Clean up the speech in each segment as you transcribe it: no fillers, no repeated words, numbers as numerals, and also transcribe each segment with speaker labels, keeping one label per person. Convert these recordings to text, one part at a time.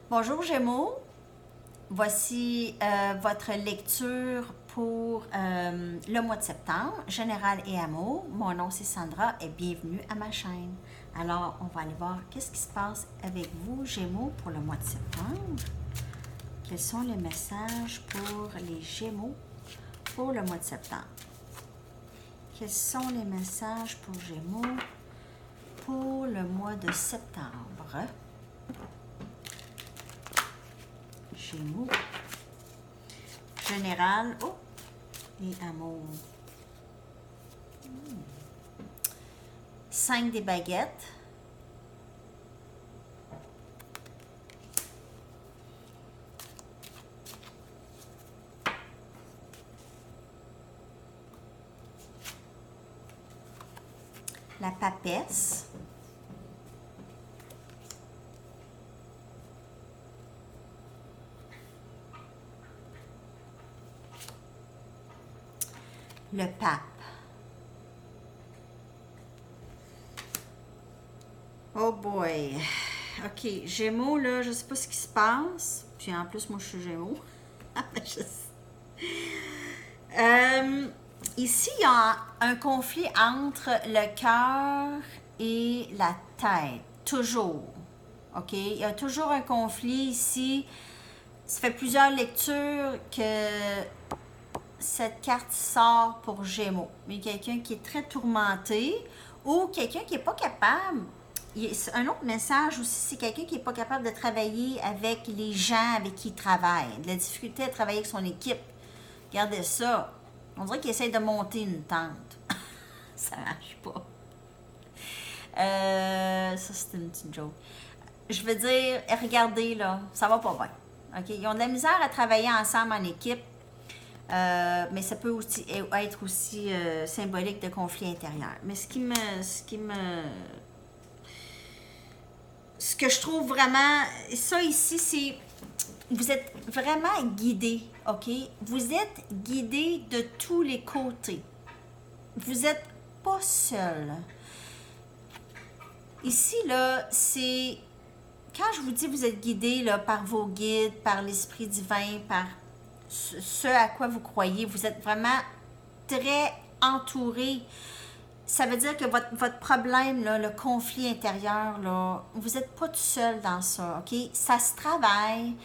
Speaker 1: Bonjour Gémeaux, voici votre lecture pour le mois de septembre, général et amour. Mon nom c'est Sandra et bienvenue à ma chaîne. Alors, on va aller voir qu'est-ce qui se passe avec vous Gémeaux pour le mois de septembre. Quels sont les messages pour les Gémeaux pour le mois de septembre? Quels sont les messages pour Gémeaux pour le mois de septembre? Gémeaux. Général. Oh! Et amour. 5 des baguettes. La papesse. Le pape. Oh boy. OK, Gémeaux, là, je sais pas ce qui se passe. Puis en plus, moi, je suis Gémeaux. Ici, il y a un conflit entre le cœur et la tête. Toujours. OK? Il y a toujours un conflit ici. Ça fait plusieurs lectures que cette carte sort pour Gémeaux. Mais quelqu'un qui est très tourmenté ou quelqu'un qui n'est pas capable. Un autre message aussi, c'est quelqu'un qui n'est pas capable de travailler avec les gens avec qui il travaille. De la difficulté à travailler avec son équipe. Regardez ça. On dirait qu'il essaie de monter une tente. Ça marche pas. Ça, c'est une petite joke. Je veux dire, regardez là, ça va pas bien. OK? Ils ont de la misère à travailler ensemble en équipe. Mais ça peut aussi être aussi symbolique de conflit intérieur. Mais ce que je trouve vraiment, ça ici, c'est, vous êtes vraiment guidé, OK? Vous êtes guidé de tous les côtés. Vous n'êtes pas seul. Ici, là, c'est, quand je vous dis vous êtes guidé là, par vos guides, par l'Esprit divin, par ce à quoi vous croyez, vous êtes vraiment très entouré. Ça veut dire que votre problème, là, le conflit intérieur, là, vous n'êtes pas tout seul dans ça, OK? Ça se travaille.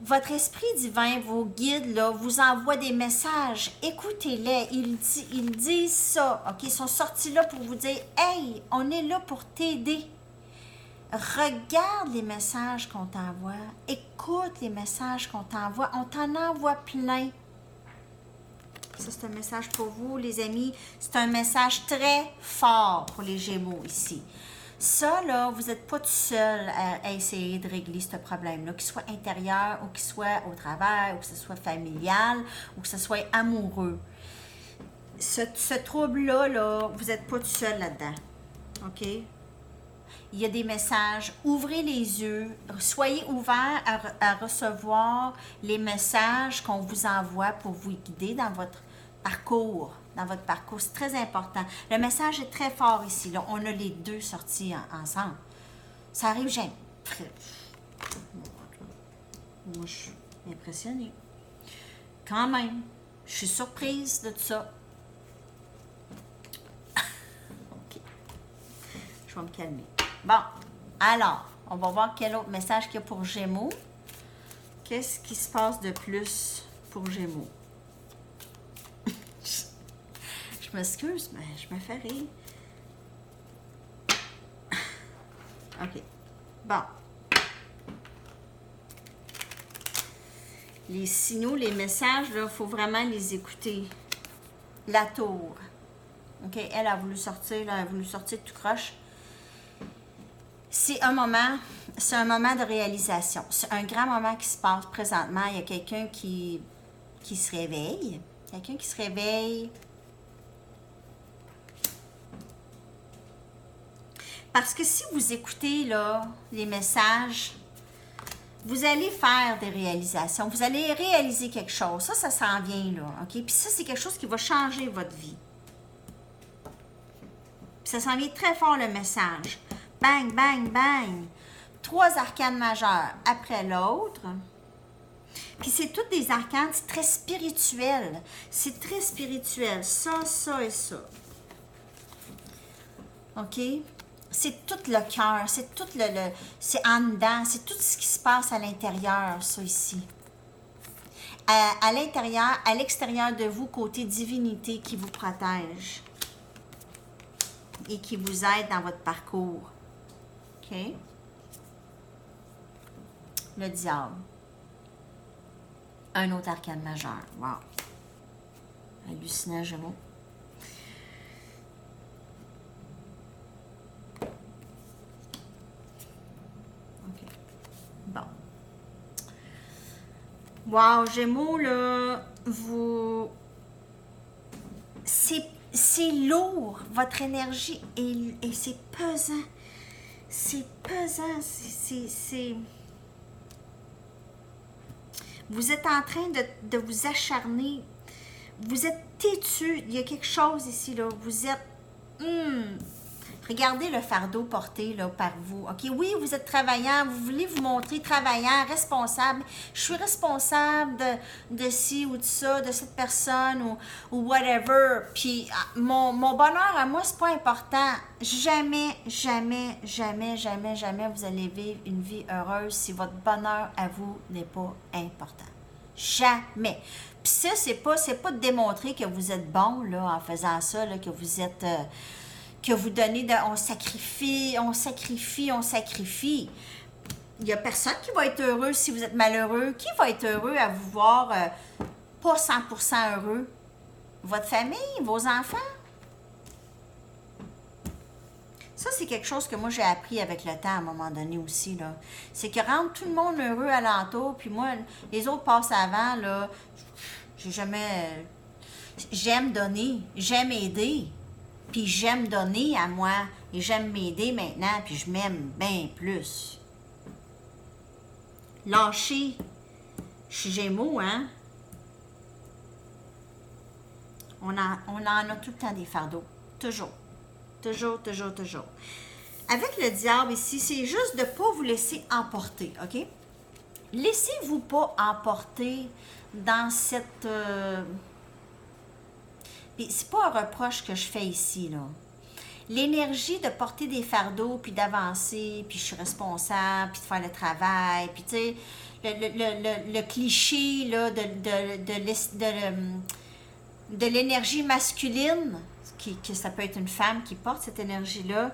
Speaker 1: Votre esprit divin, vos guides, là, vous envoient des messages. Écoutez-les. Ils disent ça, OK? Ils sont sortis là pour vous dire « Hey, on est là pour t'aider. » Regarde les messages qu'on t'envoie. Écoute les messages qu'on t'envoie. On t'en envoie plein. Ça, c'est un message pour vous, les amis. C'est un message très fort pour les Gémeaux ici. Ça, là, vous n'êtes pas tout seul à essayer de régler ce problème-là, qu'il soit intérieur ou qu'il soit au travail, ou que ce soit familial, ou que ce soit amoureux. Ce trouble-là, là, vous n'êtes pas tout seul là-dedans. OK? Il y a des messages. Ouvrez les yeux. Soyez ouverts à recevoir les messages qu'on vous envoie pour vous guider dans votre parcours. C'est très important. Le message est très fort ici. Là. On a les deux sortis ensemble. Ça arrive jamais. Moi, je suis impressionnée. Quand même, je suis surprise de tout ça. OK. Je vais me calmer. Bon, alors, on va voir quel autre message qu'il y a pour Gémeaux. Qu'est-ce qui se passe de plus pour Gémeaux? Je m'excuse, mais je me fais rire. OK. Bon. Les signaux, les messages, il faut vraiment les écouter. La tour. OK, elle a voulu sortir, là, elle a voulu sortir tout croche. C'est un moment de réalisation. C'est un grand moment qui se passe présentement. Il y a quelqu'un qui se réveille. Quelqu'un qui se réveille. Parce que si vous écoutez là, les messages, vous allez faire des réalisations. Vous allez réaliser quelque chose. Ça s'en vient là. OK? Puis ça, c'est quelque chose qui va changer votre vie. Puis ça s'en vient très fort le message. Bang, bang, bang. 3 arcanes majeurs après l'autre. Puis c'est tous des arcanes, c'est très spirituel. C'est très spirituel. Ça, ça et ça. OK? C'est tout le cœur, c'est tout c'est en dedans, c'est tout ce qui se passe à l'intérieur, ça ici. À l'intérieur, à l'extérieur de vous, côté divinité qui vous protège et qui vous aide dans votre parcours. OK? Le diable. Un autre arcane majeur. Wow! Hallucinant, Gémeaux. OK. Bon. Wow, Gémeaux, là, vous... C'est lourd, votre énergie, et c'est pesant. C'est pesant, c'est... Vous êtes en train de vous acharner. Vous êtes têtu. Il y a quelque chose ici, là. Vous êtes... Regardez le fardeau porté là, par vous. OK? Oui, vous êtes travaillant. Vous voulez vous montrer travaillant, responsable. Je suis responsable de ci ou de ça, de cette personne ou whatever. Puis mon bonheur à moi, c'est pas important. Jamais, jamais, jamais, jamais, jamais vous allez vivre une vie heureuse si votre bonheur à vous n'est pas important. Jamais. Puis ça, c'est pas de démontrer que vous êtes bon là, en faisant ça, là, que vous êtes... que vous donnez, on sacrifie, on sacrifie, on sacrifie. Il n'y a personne qui va être heureux si vous êtes malheureux. Qui va être heureux à vous voir pas 100% heureux? Votre famille, vos enfants? Ça, c'est quelque chose que moi, j'ai appris avec le temps à un moment donné aussi, là. C'est que rendre tout le monde heureux alentour, puis moi, les autres passent avant, là, j'ai jamais... J'aime donner, j'aime aider. Puis j'aime donner à moi et j'aime m'aider maintenant, puis je m'aime bien plus. Lâcher, je suis Gémeaux, hein? On en a tout le temps des fardeaux. Toujours. Toujours, toujours, toujours. Avec le diable ici, c'est juste de ne pas vous laisser emporter, OK? Laissez-vous pas emporter dans cette... c'est pas un reproche que je fais ici, là. L'énergie de porter des fardeaux, puis d'avancer, puis je suis responsable, puis de faire le travail, puis tu sais, le cliché, là, de l'énergie masculine, que ça peut être une femme qui porte cette énergie-là,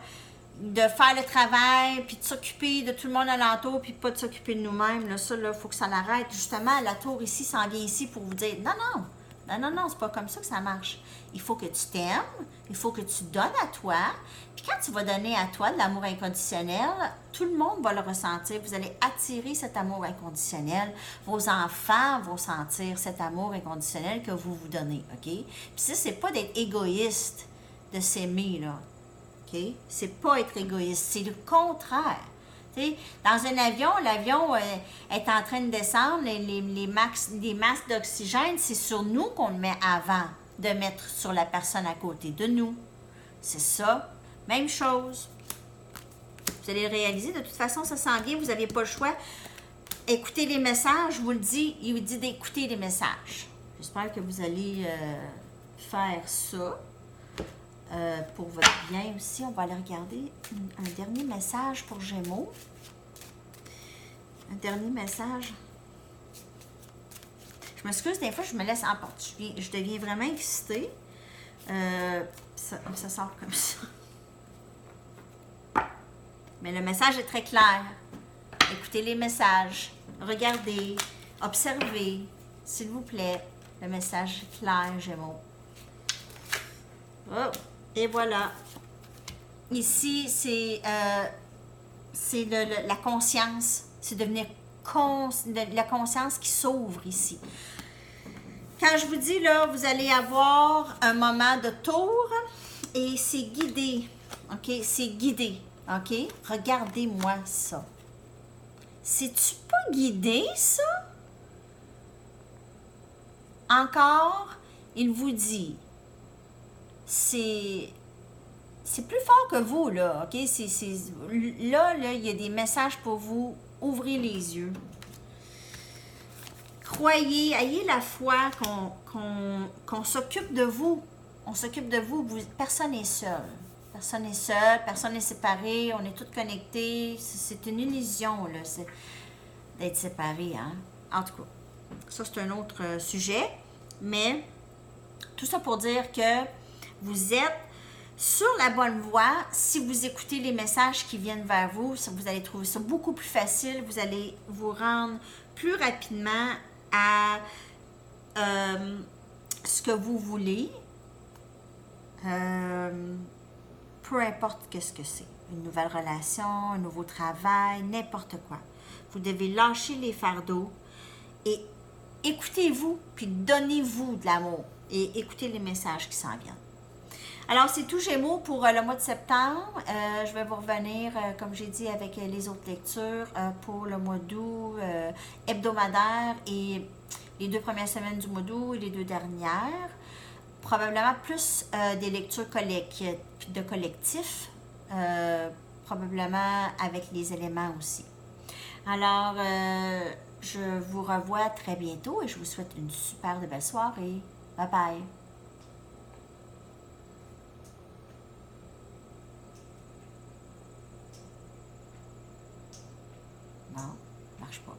Speaker 1: de faire le travail, puis de s'occuper de tout le monde alentour, puis pas de s'occuper de nous-mêmes, là, ça, là, il faut que ça l'arrête. Justement, la tour ici s'en vient ici pour vous dire, non, non, non, non, non, c'est pas comme ça que ça marche. Il faut que tu t'aimes, il faut que tu donnes à toi. Puis quand tu vas donner à toi de l'amour inconditionnel, tout le monde va le ressentir. Vous allez attirer cet amour inconditionnel. Vos enfants vont sentir cet amour inconditionnel que vous vous donnez, OK? Puis ça, c'est pas d'être égoïste, de s'aimer, là, OK? C'est pas être égoïste, c'est le contraire. Dans un avion, l'avion est en train de descendre, les masques d'oxygène, c'est sur nous qu'on le met avant de mettre sur la personne à côté de nous. C'est ça. Même chose. Vous allez le réaliser. De toute façon, ça s'en vient. Vous n'avez pas le choix. Écoutez les messages. Je vous le dis. Il vous dit d'écouter les messages. J'espère que vous allez faire ça. Pour votre bien aussi. On va aller regarder un dernier message pour Gémeaux. Un dernier message. Je m'excuse, des fois, je me laisse emporter. Je deviens vraiment excitée. Ça sort comme ça. Mais le message est très clair. Écoutez les messages. Regardez. Observez. S'il vous plaît. Le message est clair, Gémeaux. Oh, et voilà. Ici, c'est la conscience. C'est devenir la conscience qui s'ouvre ici. Quand je vous dis, là, vous allez avoir un moment de tour et c'est guidé. OK? C'est guidé. OK? Regardez-moi ça. C'est-tu pas guidé, ça? Encore, il vous dit, c'est c'est plus fort que vous, là, OK? Là, il y a des messages pour vous. Ouvrez les yeux. Croyez, ayez la foi qu'on s'occupe de vous. On s'occupe de vous. Personne n'est seul. Personne n'est seul, personne n'est séparé. On est tous connectés. C'est une illusion, là, d'être séparés, hein? En tout cas, ça, c'est un autre sujet. Mais tout ça pour dire que vous êtes sur la bonne voie. Si vous écoutez les messages qui viennent vers vous, vous allez trouver ça beaucoup plus facile. Vous allez vous rendre plus rapidement à ce que vous voulez. Peu importe qu'est-ce que c'est. Une nouvelle relation, un nouveau travail, n'importe quoi. Vous devez lâcher les fardeaux et écoutez-vous, puis donnez-vous de l'amour. Et écoutez les messages qui s'en viennent. Alors, c'est tout Gémeaux pour le mois de septembre. Je vais vous revenir, comme j'ai dit, avec les autres lectures pour le mois d'août hebdomadaire et les 2 premières semaines du mois d'août et les 2 dernières. Probablement plus des lectures de collectif, probablement avec les éléments aussi. Alors, je vous revois très bientôt et je vous souhaite une super belle soirée. Bye bye! Non, ça marche pas.